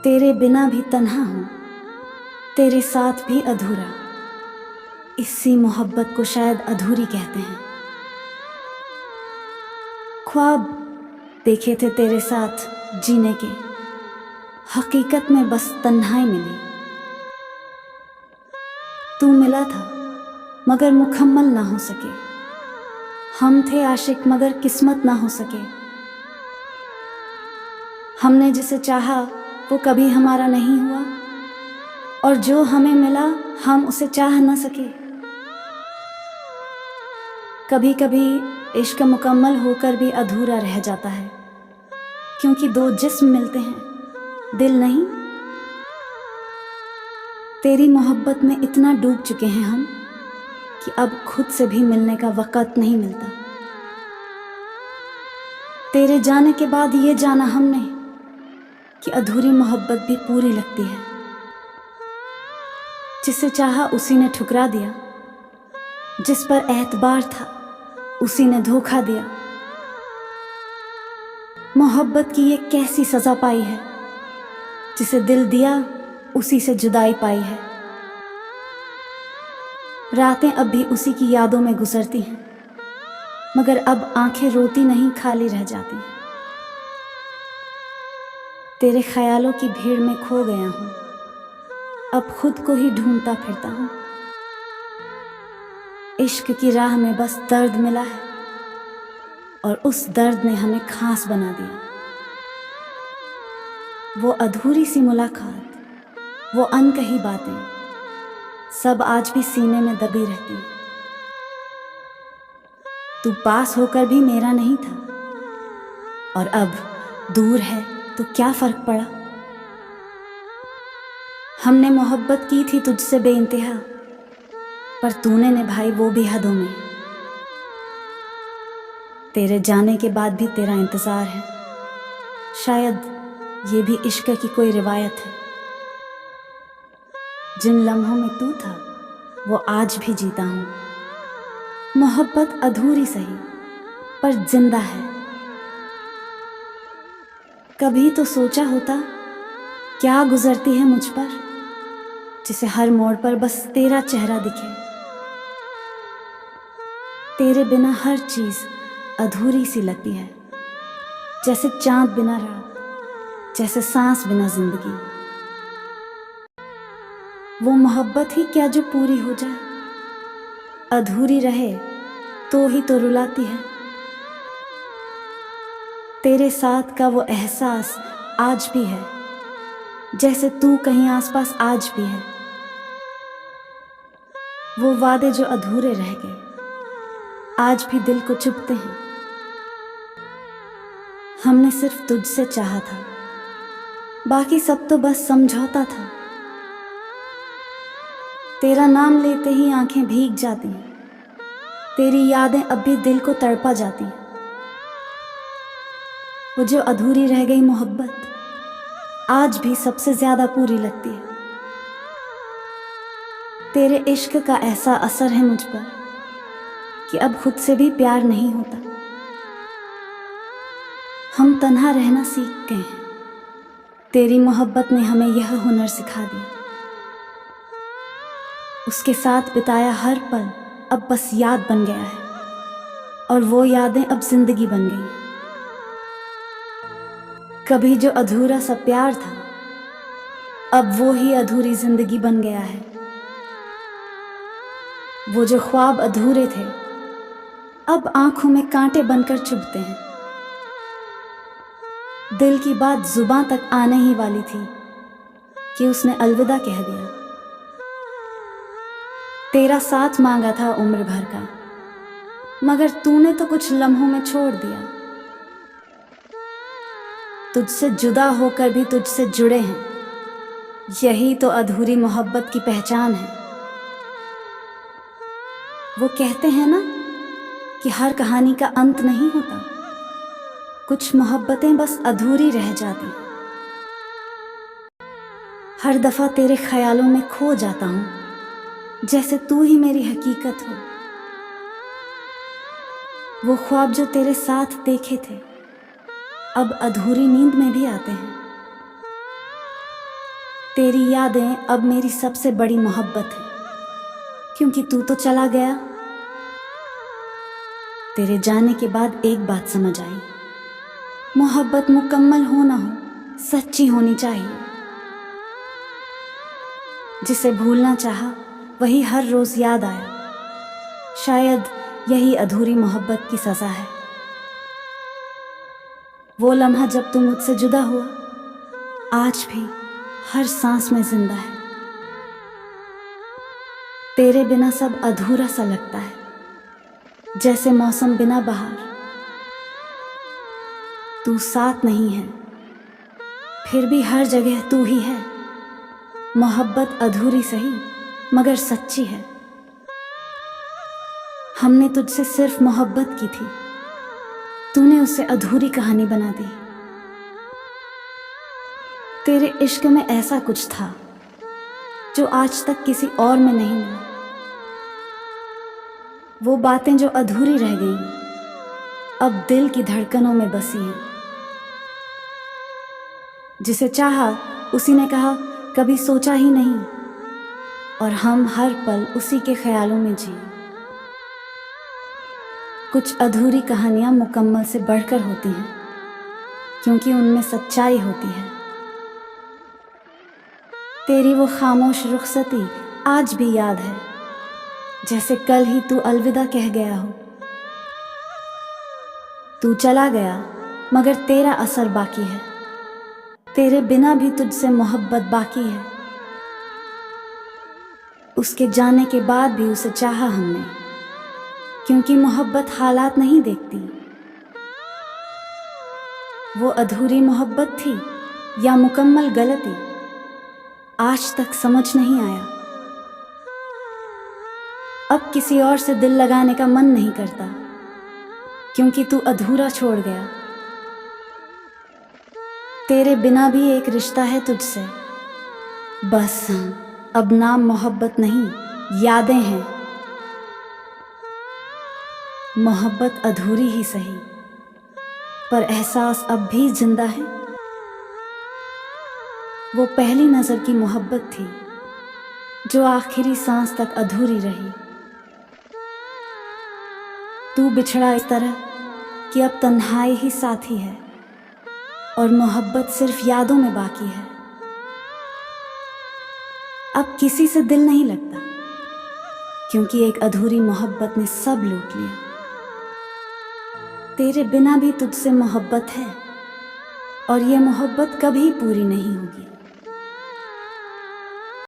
तेरे बिना भी तन्हा हूँ, तेरे साथ भी अधूरा। इसी मोहब्बत को शायद अधूरी कहते हैं। ख्वाब देखे थे तेरे साथ जीने के, हकीकत में बस तन्हाई मिली। तू मिला था मगर मुकम्मल ना हो सके, हम थे आशिक मगर किस्मत ना हो सके। हमने जिसे चाहा वो कभी हमारा नहीं हुआ, और जो हमें मिला हम उसे चाह न सके। कभी कभी इश्क मुकम्मल होकर भी अधूरा रह जाता है, क्योंकि दो जिस्म मिलते हैं, दिल नहीं। तेरी मोहब्बत में इतना डूब चुके हैं हम कि अब खुद से भी मिलने का वक़्त नहीं मिलता। तेरे जाने के बाद ये जाना हमने कि अधूरी मोहब्बत भी पूरी लगती है। जिसे चाहा उसी ने ठुकरा दिया, जिस पर एतबार था उसी ने धोखा दिया। मोहब्बत की ये कैसी सज़ा पाई है, जिसे दिल दिया उसी से जुदाई पाई है। रातें अब भी उसी की यादों में गुजरती हैं, मगर अब आंखें रोती नहीं खाली रह जाती हैं। तेरे ख्यालों की भीड़ में खो गया हूँ, अब खुद को ही ढूंढता फिरता हूँ। इश्क की राह में बस दर्द मिला है, और उस दर्द ने हमें खास बना दिया। वो अधूरी सी मुलाकात, वो अनकही बातें, सब आज भी सीने में दबी रहती हैं। तू पास होकर भी मेरा नहीं था, और अब दूर है तो क्या फ़र्क पड़ा। हमने मोहब्बत की थी तुझसे बेइंतहा, पर तूने निभाई वो भी हदों में। तेरे जाने के बाद भी तेरा इंतज़ार है, शायद ये भी इश्क की कोई रिवायत है। जिन लम्हों में तू था वो आज भी जीता हूँ। मोहब्बत अधूरी सही पर जिंदा है। कभी तो सोचा होता क्या गुजरती है मुझ पर, जिसे हर मोड़ पर बस तेरा चेहरा दिखे। तेरे बिना हर चीज़ अधूरी सी लगती है, जैसे चांद बिना रात, जैसे सांस बिना जिंदगी। वो मोहब्बत ही क्या जो पूरी हो जाए, अधूरी रहे तो ही तो रुलाती है। तेरे साथ का वो एहसास आज भी है, जैसे तू कहीं आसपास आज भी है। वो वादे जो अधूरे रह गए आज भी दिल को चुभते हैं। हमने सिर्फ तुझसे चाहा था, बाकी सब तो बस समझौता था। तेरा नाम लेते ही आंखें भीग जाती हैं, तेरी यादें अब भी दिल को तड़पा जाती हैं। वो जो अधूरी रह गई मोहब्बत आज भी सबसे ज्यादा पूरी लगती है। तेरे इश्क का ऐसा असर है मुझ पर कि अब खुद से भी प्यार नहीं होता। हम तन्हा रहना सीख गए हैं, तेरी मोहब्बत ने हमें यह हुनर सिखा दिया। उसके साथ बिताया हर पल अब बस याद बन गया है, और वो यादें अब जिंदगी बन गई। कभी जो अधूरा सा प्यार था अब वो ही अधूरी जिंदगी बन गया है। वो जो ख्वाब अधूरे थे अब आंखों में कांटे बनकर चुभते हैं। दिल की बात जुबां तक आने ही वाली थी कि उसने अलविदा कह दिया। तेरा साथ मांगा था उम्र भर का, मगर तूने तो कुछ लम्हों में छोड़ दिया। तुझसे जुदा होकर भी तुझसे जुड़े हैं, यही तो अधूरी मोहब्बत की पहचान है। वो कहते हैं ना कि हर कहानी का अंत नहीं होता, कुछ मोहब्बतें बस अधूरी रह जाती। हर दफा तेरे ख्यालों में खो जाता हूँ, जैसे तू ही मेरी हकीकत हो। वो ख्वाब जो तेरे साथ देखे थे अब अधूरी नींद में भी आते हैं। तेरी यादें अब मेरी सबसे बड़ी मोहब्बत है, क्योंकि तू तो चला गया। तेरे जाने के बाद एक बात समझ आई, मोहब्बत मुकम्मल हो ना हो, सच्ची होनी चाहिए। जिसे भूलना चाहा वही हर रोज याद आया, शायद यही अधूरी मोहब्बत की सजा है। वो लम्हा जब तू मुझसे जुदा हुआ, आज भी हर सांस में जिंदा है। तेरे बिना सब अधूरा सा लगता है, जैसे मौसम बिना बहार। तू साथ नहीं है, फिर भी हर जगह तू ही है। मोहब्बत अधूरी सही मगर सच्ची है। हमने तुझसे सिर्फ मोहब्बत की थी, तूने उसे अधूरी कहानी बना दी। तेरे इश्क में ऐसा कुछ था जो आज तक किसी और में नहीं मिला। वो बातें जो अधूरी रह गईं, अब दिल की धड़कनों में बसी हैं। जिसे चाहा उसी ने कहा कभी सोचा ही नहीं, और हम हर पल उसी के ख्यालों में जी। कुछ अधूरी कहानियां मुकम्मल से बढ़कर होती हैं, क्योंकि उनमें सच्चाई होती है। तेरी वो खामोश रुखसती आज भी याद है, जैसे कल ही तू अलविदा कह गया हो। तू चला गया मगर तेरा असर बाकी है, तेरे बिना भी तुझसे मोहब्बत बाकी है। उसके जाने के बाद भी उसे चाहा हमने, क्योंकि मोहब्बत हालात नहीं देखती। वो अधूरी मोहब्बत थी या मुकम्मल गलती, आज तक समझ नहीं आया। अब किसी और से दिल लगाने का मन नहीं करता, क्योंकि तू अधूरा छोड़ गया। तेरे बिना भी एक रिश्ता है तुझसे, बस अब नाम मोहब्बत नहीं यादें हैं। मोहब्बत अधूरी ही सही, पर एहसास अब भी जिंदा है। वो पहली नज़र की मोहब्बत थी जो आखिरी सांस तक अधूरी रही। तू बिछड़ा इस तरह कि अब तन्हाई ही साथी है, और मोहब्बत सिर्फ यादों में बाकी है। अब किसी से दिल नहीं लगता, क्योंकि एक अधूरी मोहब्बत ने सब लूट लिया। तेरे बिना भी तुझसे मोहब्बत है, और ये मोहब्बत कभी पूरी नहीं होगी।